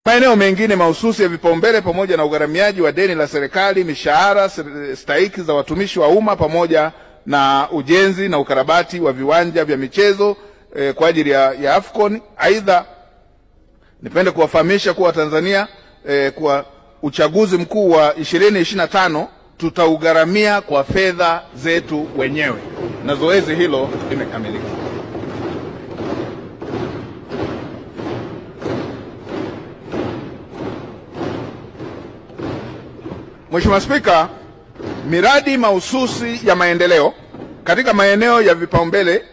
Maeneo mengine mahususi ya vipaumbele pamoja na ugharamiaji wa deni la serikali, mishahara stahiki za watumishi wa umma pamoja na ujenzi na ukarabati wa viwanja vya michezo kwa ajili ya AFCON. Aidha, nipende kuwafahamisha kuwa Tanzania kwa uchaguzi mkuu wa 2025 tutaugharamia kwa fedha zetu wenyewe na zoezi hilo limekamilika. Mheshimiwa Spika, miradi mahususi ya maendeleo katika maeneo ya vipaumbele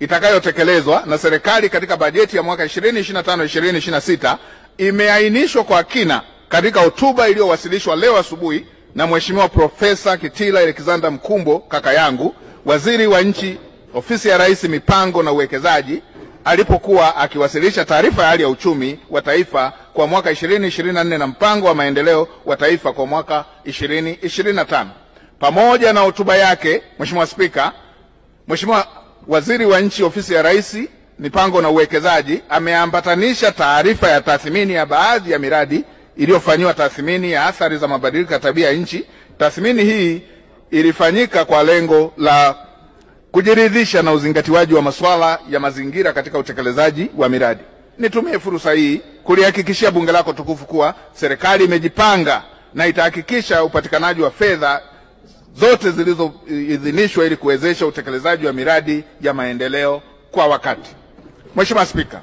itakayotekelezwa na serikali katika bajeti ya mwaka 2025-2026 imeainishwa kwa kina katika hotuba iliyowasilishwa leo asubuhi na Mheshimiwa Profesa Kitila Alexander Mkumbo, kaka yangu, Waziri wa Nchi, Ofisi ya Rais, Mipango na Uwekezaji, alipokuwa akiwasilisha taarifa ya hali ya uchumi wa taifa kwa mwaka 2024 na mpango wa maendeleo wa taifa kwa mwaka 2025. Pamoja na hotuba yake, Mheshimiwa Spika, Mheshimiwa Waziri wa Nchi, Ofisi ya Rais, Mipango na Uwekezaji ameambatanisha taarifa ya tathmini ya baadhi ya miradi iliyofanywa tathmini ya athari za mabadiliko ya tabia ya nchi. Tathmini hii ilifanyika kwa lengo la kujiridhisha na uzingatiwaji wa masuala ya mazingira katika utekelezaji wa miradi. Nitumie fursa hii kulihakikishia bunge lako tukufu kuwa serikali imejipanga na itahakikisha upatikanaji wa fedha zote zilizoidhinishwa ili kuwezesha utekelezaji wa miradi ya maendeleo kwa wakati. Mheshimiwa Spika,